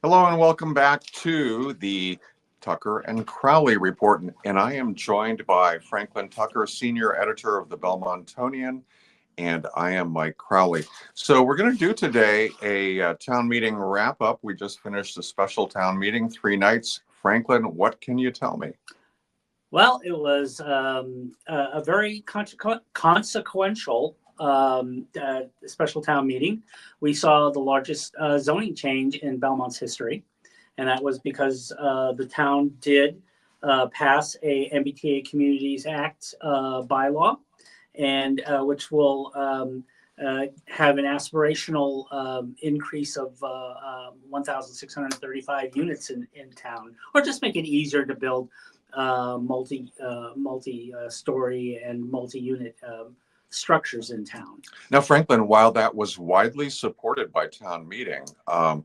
Hello and welcome back to the Tucker and Crowley Report. And I am joined by Franklin Tucker, Senior Editor of the Belmontonian, and I am Mike Crowley. So we're going to do today a town meeting wrap up. We just finished a special town meeting, 3 nights. Franklin, what can you tell me? Well, it was a very consequential special town meeting. We saw the largest zoning change in Belmont's history, and that was because the town did pass a MBTA Communities Act bylaw, and which will have an aspirational increase of 1,635 units in town, or just make it easier to build multi-story and multi-unit structures in town. Now, Franklin, while that was widely supported by town meeting, I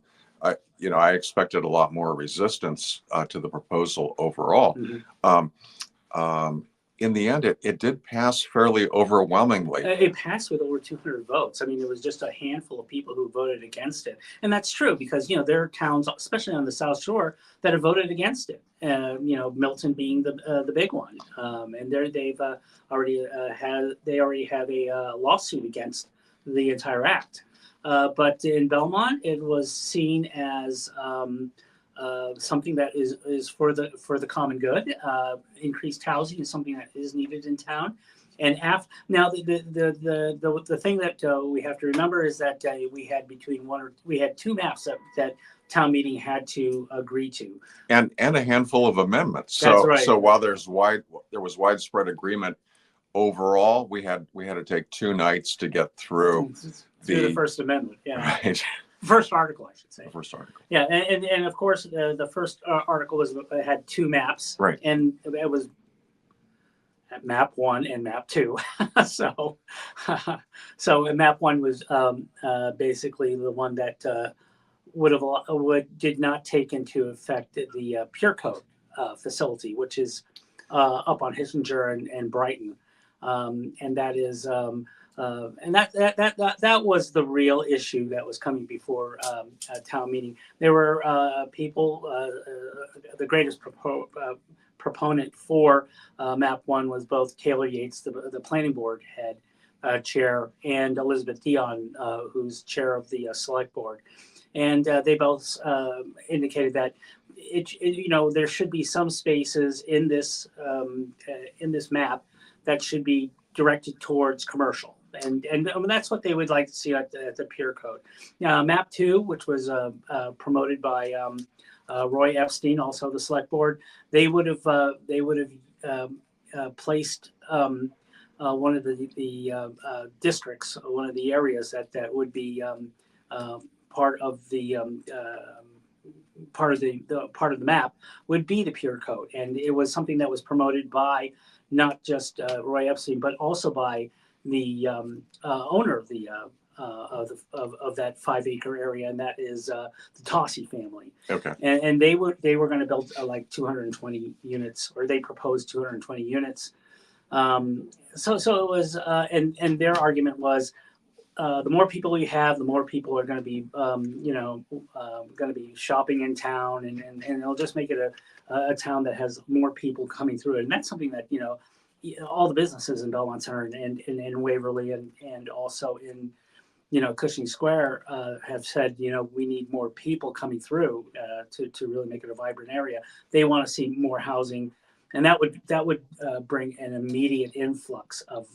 expected a lot more resistance to the proposal overall. Mm-hmm. In the end, it did pass fairly overwhelmingly. It passed with over 200 votes. I mean, it was just a handful of people who voted against it. And that's true because, there are towns, especially on the South Shore, that have voted against it. Milton being the big one. And they've already have a lawsuit against the entire act. But in Belmont, it was seen as something that is for the common good. Increased housing is something that is needed in town. And now the thing that we have to remember is that we had 2 maps that town meeting had to agree to, and a handful of amendments. That's right. So while there was widespread agreement overall, we had to take 2 nights to get through the First Amendment. Yeah. Right. First article, I should say. The first article. Yeah, and of course the first article had 2 maps, right? And it was map 1 and map 2. so map 1 was basically the one that did not take into effect the Pure Coat facility, which is up on Hissinger and Brighton, and that is. And that was the real issue that was coming before a town meeting. There were people. The greatest proponent for map 1 was both Taylor Yates, the planning board head chair, and Elizabeth Dion, who's chair of the select board, and they both indicated that there should be some spaces in this map that should be directed towards commercial. And that's what they would like to see at the Pure Coat. Map 2, which was promoted by Roy Epstein, also the select board, they would have placed one of the districts, one of the areas that would be part of the map would be the Pure Coat, and it was something that was promoted by not just Roy Epstein, but also by the owner of that 5-acre area, and that is the Tossi family. Okay. And they were going to build like 220 units, or they proposed 220 units. So it was, and their argument was, the more people we have, the more people are going to be, going to be shopping in town, and it'll just make it a town that has more people coming through it. And that's something that, all the businesses in Belmont Center and in Waverly and also in, Cushing Square have said, we need more people coming through to really make it a vibrant area. They want to see more housing, and that would bring an immediate influx of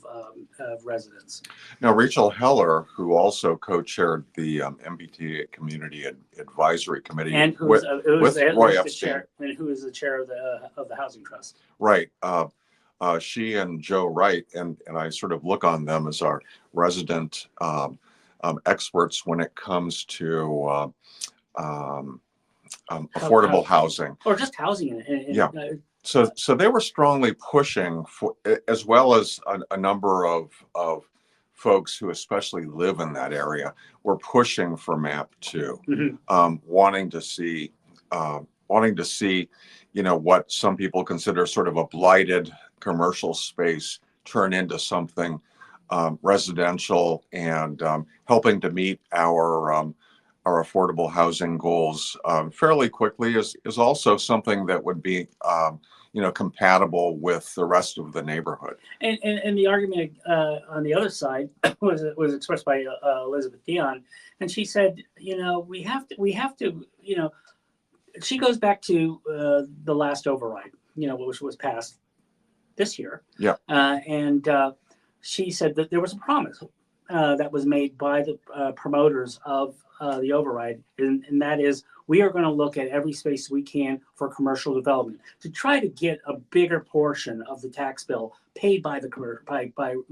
residents. Now, Rachel Heller, who also co-chaired the MBTA Community Advisory Committee, and with Roy Epstein, and who is the chair of the Housing Trust, right? She and Joe Wright, and I sort of look on them as our resident experts when it comes to affordable housing, or just housing. Yeah. So they were strongly pushing for, as well as a number of folks who especially live in that area, were pushing for map 2, mm-hmm. wanting to see, what some people consider sort of a blighted commercial space turn into something residential, and helping to meet our our affordable housing goals fairly quickly is also something that would be compatible with the rest of the neighborhood. And the argument on the other side was expressed by Elizabeth Dion, and she said, we have to, she goes back to the last override, which was passed this year. Yeah. And she said that there was a promise that was made by the promoters of the override, and that is, we are going to look at every space we can for commercial development to try to get a bigger portion of the tax bill paid by the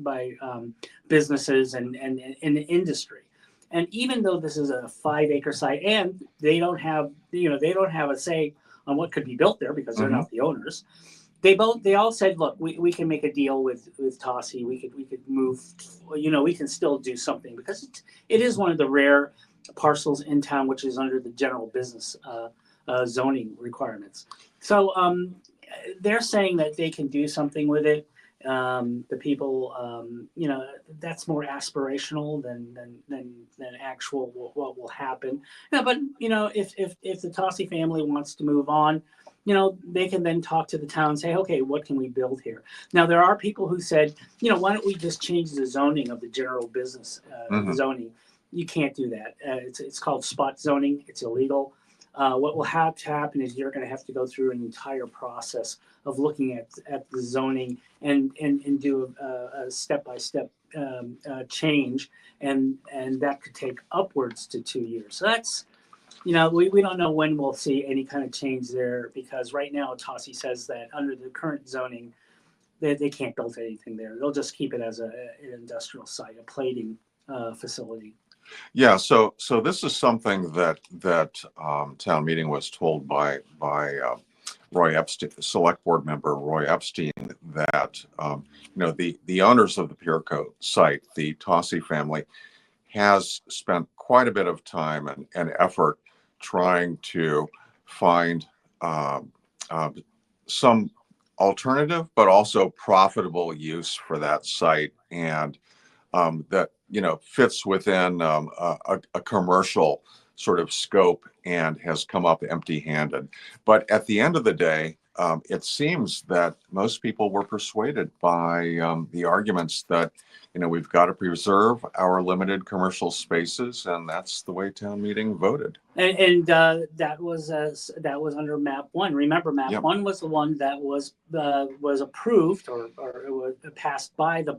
businesses and the industry. And even though this is a 5-acre site, and they don't have a say on what could be built there because they're not the owners, they all said, look, we can make a deal with Tossie. We could move, we can still do something, because it is one of the rare parcels in town which is under the general business zoning requirements. So they're saying that they can do something with it. The people, that's more aspirational than actual what will happen. Yeah, but if the Tossie family wants to move on, they can then talk to the town and say, okay, what can we build here? Now, there are people who said, why don't we just change the zoning of the general business zoning? You can't do that. It's called spot zoning. It's illegal. What will have to happen is you're going to have to go through an entire process of looking at the zoning and do a step-by-step change, and that could take upwards to 2 years. So that's, we don't know when we'll see any kind of change there, because right now Tossie says that under the current zoning, they can't build anything there. They'll just keep it as an industrial site, a plating facility. Yeah, so this is something that town meeting was told by Roy Epstein, select board member Roy Epstein, that the owners of the Piercoat site, the Tossie family, has spent quite a bit of time and effort trying to find some alternative but also profitable use for that site, and that fits within a commercial sort of scope, and has come up empty-handed. But at the end of the day, it seems that most people were persuaded by the arguments that we've got to preserve our limited commercial spaces, and that's the way town meeting voted. And that was under Map 1. Remember, Map 1 was the one that was approved or it was passed by the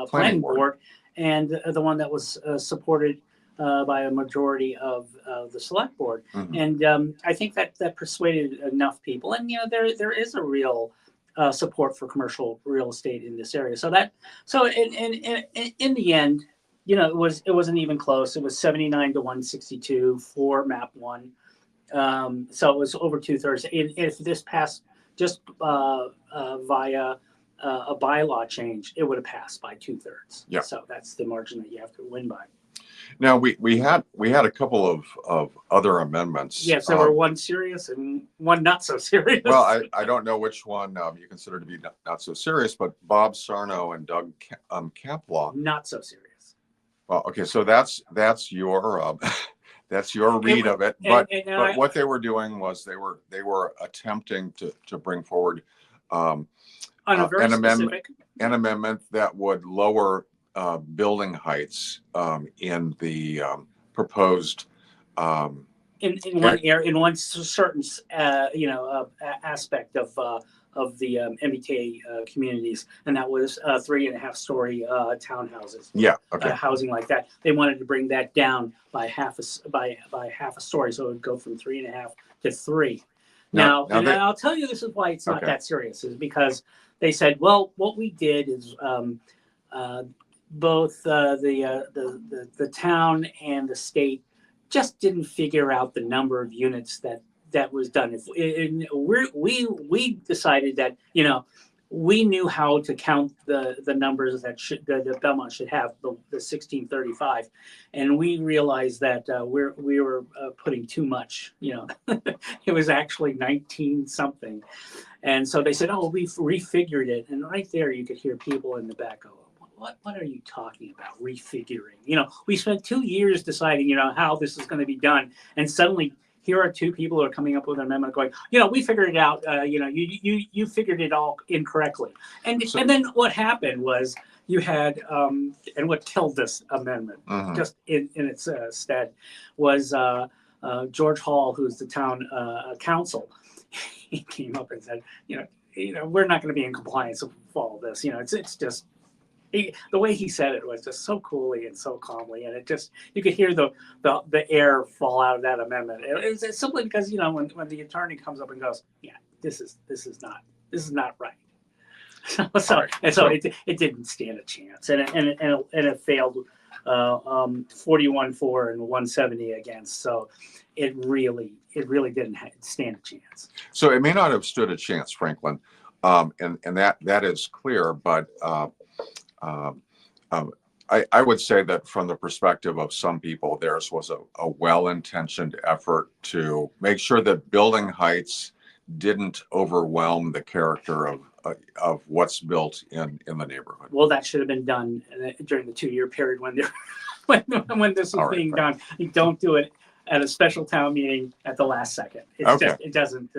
planning board, and the one that was supported by a majority of the select board. And I think that persuaded enough people. And there is a real support for commercial real estate in this area. So in the end, it wasn't even close. It was 79 to 162 for Map 1. So it was over 2/3. If this passed just via a bylaw change, it would have passed by 2/3. Yeah. So that's the margin that you have to win by. Now we had a couple of other amendments. Yes, there were one serious and one not so serious. Well, I don't know which one you consider to be not so serious, but Bob Sarno and Doug Kaplaw. Not so serious. Well, okay, so that's your that's your read of it. But what they were doing was they were attempting to bring forward on a very an amendment that would lower building heights in the proposed in one certain aspect of the MBTA communities, and that was 3.5-story townhouses. Yeah, okay. Housing like that. They wanted to bring that down by half a story, so it would go from 3.5 to 3. Now I'll tell you, this is why it's not that serious, is because they said, well, what we did is both the town and the state just didn't figure out the number of units that was done. We decided that we knew how to count the numbers that Belmont should have, the 1635, and we realized that we were putting too much. It was actually 19 something, and so they said, "Oh, we've refigured it." And right there, you could hear people in the back go, what are you talking about? Refiguring? We spent 2 years deciding, how this is going to be done, and suddenly here are two people who are coming up with an amendment going, we figured it out. You figured it all incorrectly. And then what happened was you had, and what killed this amendment, just in its stead, was George Hall, who's the town council. He came up and said, we're not going to be in compliance with all this. It's just. The way he said it was just so coolly and so calmly, and it just, you could hear the air fall out of that amendment. It's simply because when the attorney comes up and goes, yeah, this is not right. It didn't stand a chance, and it failed 41-4 and 170 against. So it really didn't stand a chance. So it may not have stood a chance, Franklin, and that is clear, but. I would say that from the perspective of some people, theirs was a well-intentioned effort to make sure that building heights didn't overwhelm the character of what's built in the neighborhood. Well, that should have been done during the 2-year period when this was being done. You don't do it at a special town meeting at the last second. It doesn't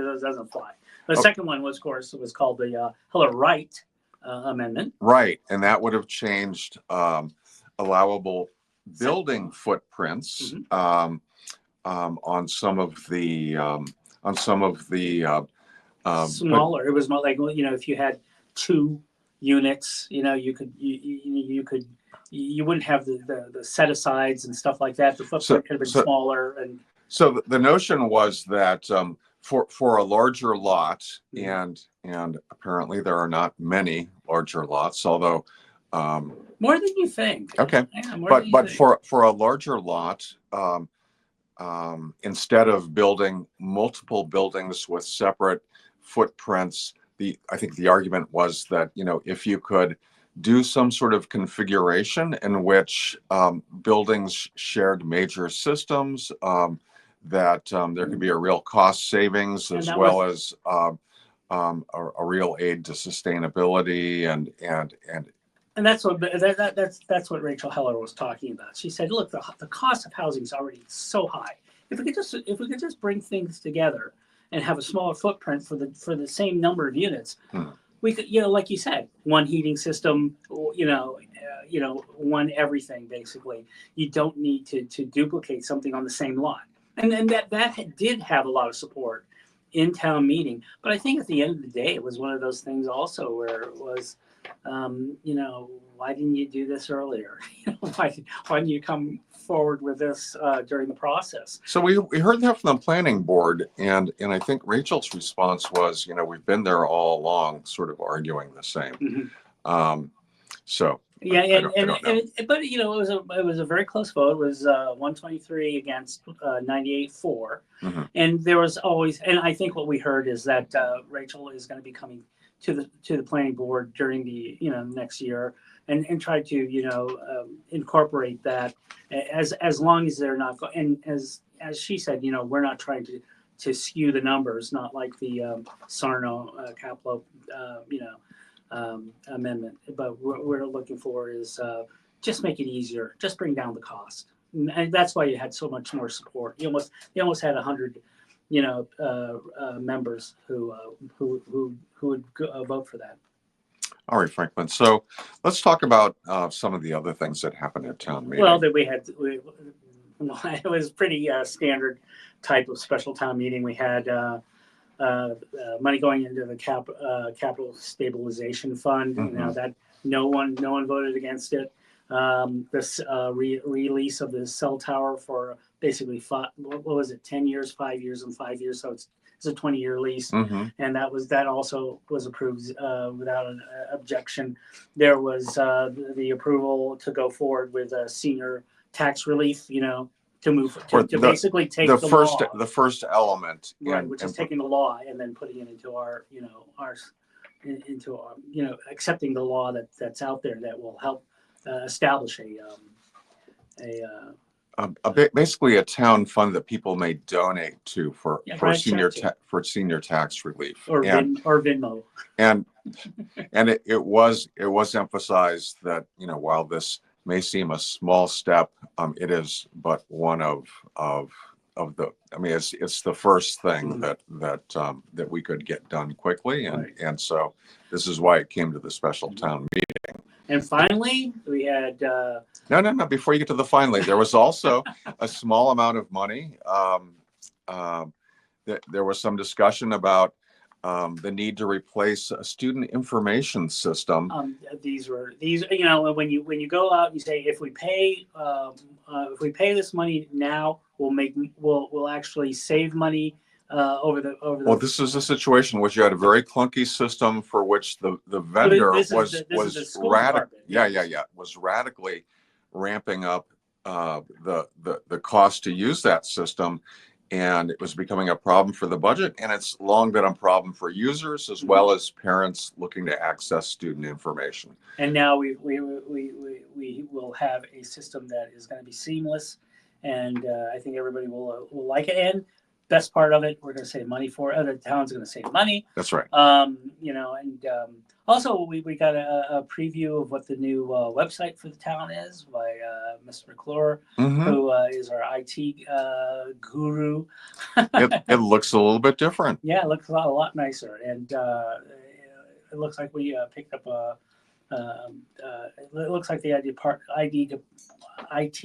fly. The second one was, of course, it was called the Heller Wright amendment. Right, and that would have changed allowable building footprints on some of the smaller. It was more like, if you had 2 units, you wouldn't have the set asides and stuff like that. The footprint could have been smaller. And so the notion was that for a larger lot, and apparently there are not many larger lots, although more than you think. Okay, but for a larger lot, instead of building multiple buildings with separate footprints, I think the argument was that if you could do some sort of configuration in which buildings shared major systems, that there could be a real cost savings as well as a real aid to sustainability and that's what Rachel Heller was talking about. She said, look, the cost of housing is already so high. If we could just bring things together and have a smaller footprint for the same number of units, we could, like you said, one heating system, one everything basically. You don't need to duplicate something on the same lot. And that did have a lot of support in town meeting. But I think at the end of the day, it was one of those things also where it was, why didn't you do this earlier? Why didn't you come forward with this during the process? So we heard that from the planning board, and I think Rachel's response was, we've been there all along, sort of arguing the same. So. Yeah, but it was a very close vote. It was 123 against 98-4, and there was always. And I think what we heard is that Rachel is going to be coming to the planning board during the next year and try to incorporate that as long as they're not and as she said, we're not trying to skew the numbers, not like the Sarno Caplo amendment, but what we're looking for is just make it easier, just bring down the cost, and that's why you had so much more support. You almost had 100 members who would vote for that. All right, Franklin. So let's talk about some of the other things that happened at town meeting. Well, it was pretty standard type of special town meeting. We had money going into the capital stabilization fund. That no one voted against it. This release of the cell tower for basically what was it, 10 years, 5 years, and 5 years. So it's a 20-year lease, and that also was approved without an objection. There was the approval to go forward with senior tax relief. To move to basically take the first element, right, which is taking the law and then putting it into our accepting the law that's out there that will help establish basically a town fund that people may donate to for Yeah, for write a senior check to. for senior tax relief. Or Venmo. And it was emphasized that, while this may seem a small step, it is but one of the. I mean, it's the first thing that we could get done quickly, and Right. and so this is why it came to the special town meeting. And finally, we had No. Before you get to the finally, there was also a small amount of money. There was some discussion about the need to replace a student information system. these. You know, when you go out, you say if we pay this money now, we'll actually save money over the. Well, this is a situation in which you had a very clunky system for which the vendor This is was the school radical. department. Was radically ramping up the cost to use that system, and it was becoming a problem for the budget. And it's long been a problem for users as well as parents looking to access student information. And now we will have a system that is going to be seamless, and I think everybody will like it. And best part of it, we're going to save money for it. Other towns are going to save money. That's right. You know, and also we got a preview of what the new website for the town is by Mr. McClure, who is our IT guru. It looks a little bit different. Yeah, it looks a lot nicer, and it looks like we picked up a. It looks like the IT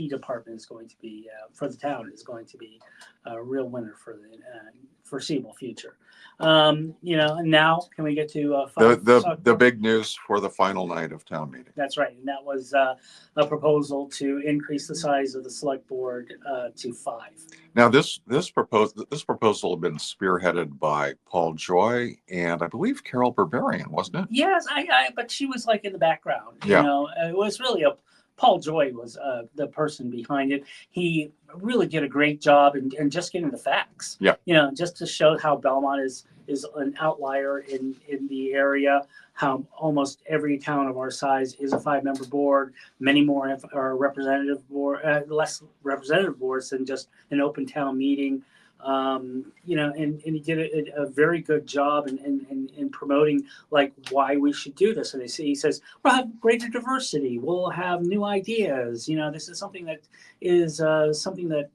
department is going to be for the town is going to be a real winner for the foreseeable future. You know, and now can we get to the big news for the final night of town meeting? That's right, and that was a proposal to increase the size of the select board to 5. Now, this proposal had been spearheaded by Paul Joy and I believe Carol Berberian, wasn't it? Yes, but she was like in the background. Yeah. You know, it was really Paul Joy was the person behind it. He really did a great job in just getting the facts. Yeah. You know, just to show how Belmont is an outlier in the area, how almost every town of our size is a 5-member board. Many more are representative board, less representative boards than just an open town meeting. You know, and he did a very good job in promoting like why we should do this. And he says we'll have greater diversity, we'll have new ideas. You know, this is something that is something that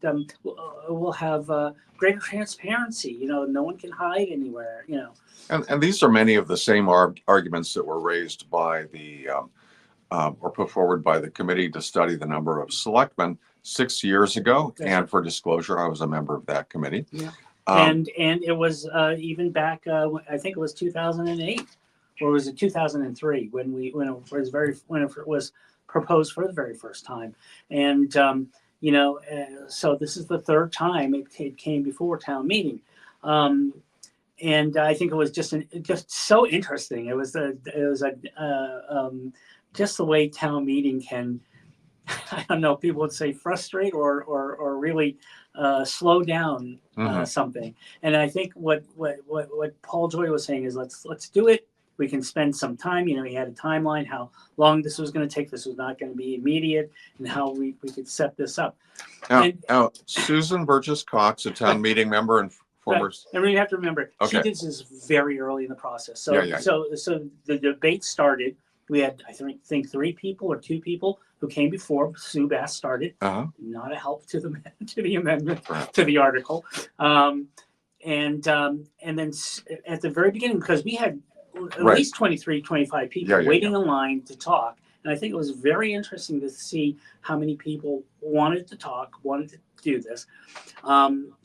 will have greater transparency. You know, no one can hide anywhere. You know, and these are many of the same arguments that were raised by the or put forward by the committee to study the number of selectmen 6 years ago. And for disclosure, I was a member of that committee. Yeah. And it was even back, I think it was 2008, or was it 2003 when it was proposed for the very first time. And you know, so this is the third time it came before town meeting. And I think it was just so interesting. It was just the way town meeting can, I don't know, people would say frustrate or really slow down something. And I think what Paul Joy was saying is let's do it. We can spend some time. You know, he had a timeline how long this was going to take. This was not going to be immediate, and how we could set this up. Now, Susan Burgess Cox, a town meeting member and former. And we have to remember, Okay. she did this very early in the process. So Yeah. so the debate started. We had, I think 3 people or 2 people who came before Sue Bass started. Not a help to the amendment, to the article. And then at the very beginning, because we had at least 23, 25 people waiting in line to talk. And I think it was very interesting to see how many people wanted to talk, wanted to do this.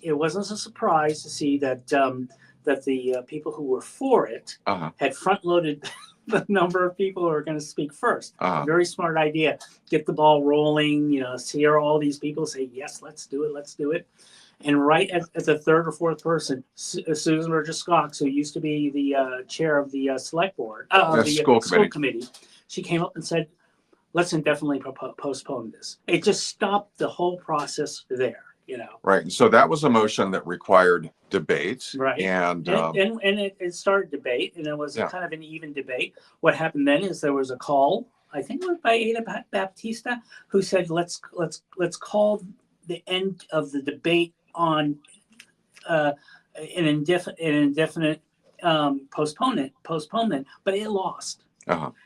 It wasn't a surprise to see that the people who were for it had front-loaded the number of people who are going to speak first. Very smart idea. Get the ball rolling, you know, hear all these people say, yes, let's do it. And right at the 3rd or 4th person, Susan Burgess Cox, who used to be the chair of the select board, the school committee, she came up and said, let's indefinitely postpone this. It just stopped the whole process there. You know. Right. And so that was a motion that required debate. Right. And it started debate, and it was kind of an even debate. What happened then is there was a call, I think it was by Ada Baptista, who said, let's call the end of the debate on an indefinite postponement, but it lost.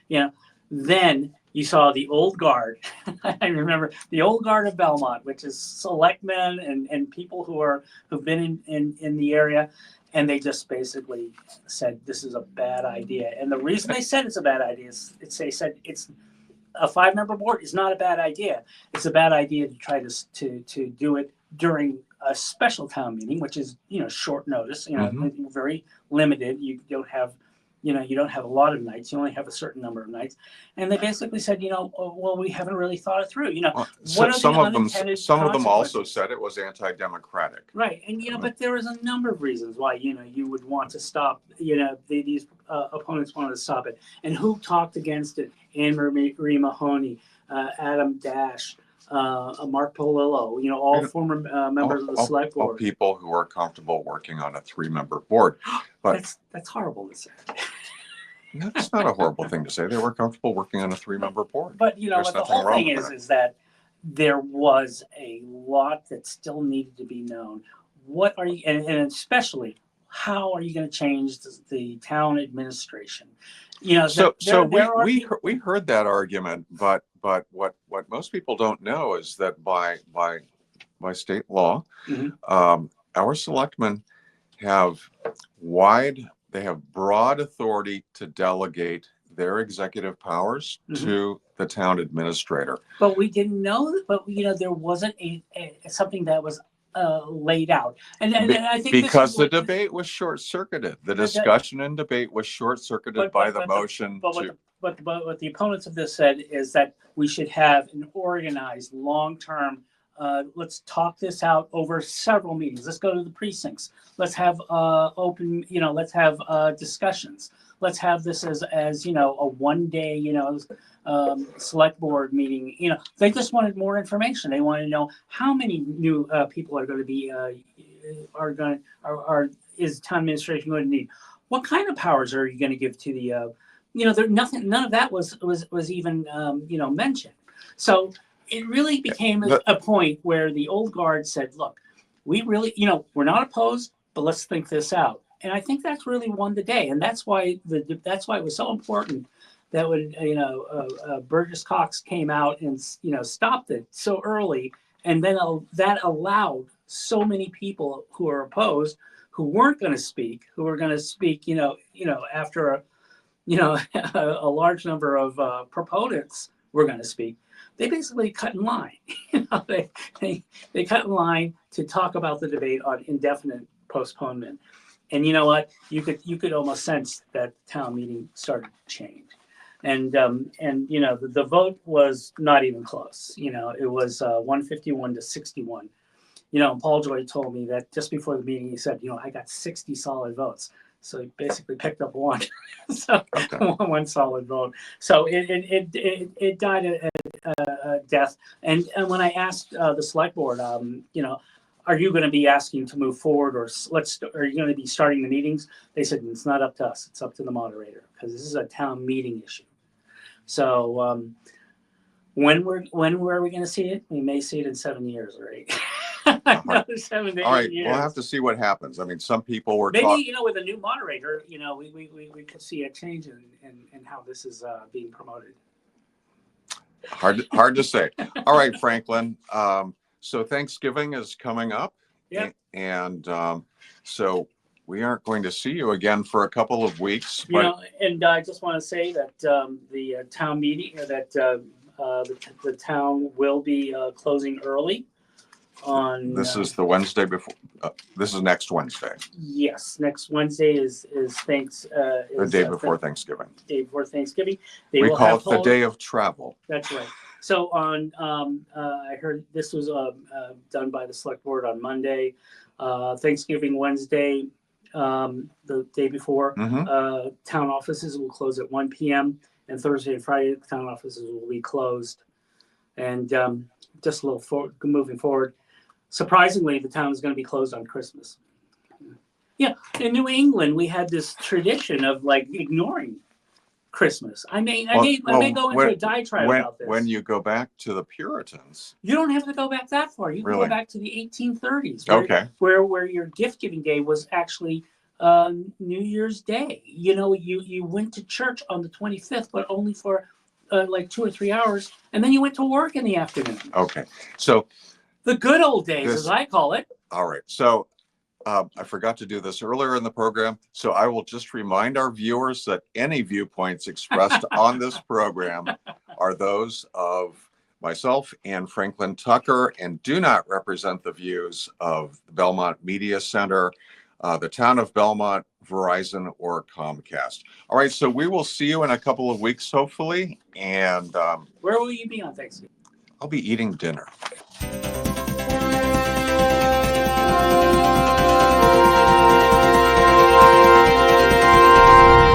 You know, then you saw the old guard. I remember the old guard of Belmont, which is selectmen and people who've been in the area, and they just basically said this is a bad idea. And the reason they said it's a bad idea is they said it's a 5-member board is not a bad idea. It's a bad idea to try to do it during a special town meeting, which is short notice, very limited. You don't have a lot of nights. You only have a certain number of nights. And they basically said, well, we haven't really thought it through. What are some of them also said it was anti-democratic. Right, and but there was a number of reasons why you would want to stop. These opponents wanted to stop it, and who talked against it? Anne Marie Mahoney, Adam Dash, Mark Polillo, all former members of the select board. All people who are comfortable working on a 3-member board. But that's horrible to say. That's not a horrible thing to say. They were comfortable working on a 3-member board. But but the whole thing is that there was a lot that still needed to be known. What are you, and especially how are you going to change the town administration? We heard that argument, but what most people don't know is that by state law, our selectmen have broad authority to delegate their executive powers to the town administrator. But we didn't know that. But there wasn't something that was laid out, and I think because the debate was short-circuited. The discussion and debate was short-circuited by the motion. But what the opponents of this said is that we should have an organized, long-term. Let's talk this out over several meetings. Let's go to the precincts. Let's have open. Let's have discussions. Let's have this as a one-day select board meeting. They just wanted more information. They wanted to know how many new people are going to be is town administration going to need? What kind of powers are you going to give to the none of that was even mentioned. So it really became a point where the old guard said, look, we really, we're not opposed, but let's think this out. And I think that's really won the day. And that's why it was so important that when, Burgess Cox came out and, stopped it so early. And then that allowed so many people who are opposed, who weren't going to speak, who were going to speak, after a large number of proponents were going to speak. They basically cut in line. They cut in line to talk about the debate on indefinite postponement. And you know what? You could almost sense that the town meeting started to change. And the vote was not even close. It was 151 to 61. And Paul Joy told me that just before the meeting, he said, I got 60 solid votes. So he basically picked up one, one solid vote. So it died a death. And when I asked the select board, are you going to be asking to move forward, or are you going to be starting the meetings? They said it's not up to us; it's up to the moderator, because this is a town meeting issue. So when were we going to see it? We may see it in 7 years, right? Another 7 to 8 years. We'll have to see what happens. I mean, some people were maybe with a new moderator, we could see a change in how this is being promoted. Hard to say. All right, Franklin. So Thanksgiving is coming up, and so we aren't going to see you again for a couple of weeks. And I just want to say that the town meeting, that the town will be closing early. This is the Wednesday before. This is next Wednesday. Yes, next Wednesday is the day before Thanksgiving. Day before Thanksgiving. We call it the day of travel. That's right. So I heard this was done by the select board on Monday. Thanksgiving Wednesday, the day before, town offices will close at 1 p.m. and Thursday and Friday, the town offices will be closed. And just a little moving forward. Surprisingly, the town is going to be closed on Christmas. In New England, we had this tradition of ignoring Christmas. I may go into a diatribe about this. When you go back to the Puritans, you don't have to go back that far. You can really? go back to the 1830s, where your gift giving day was actually New Year's Day. You went to church on the 25th, but only for like 2 or 3 hours, and then you went to work in the afternoon. Okay, so the good old days, as I call it. All right, so I forgot to do this earlier in the program, so I will just remind our viewers that any viewpoints expressed on this program are those of myself and Franklin Tucker and do not represent the views of the Belmont Media Center, the town of Belmont, Verizon, or Comcast. All right, so we will see you in a couple of weeks, hopefully. And where will you be on Thanksgiving? I'll be eating dinner.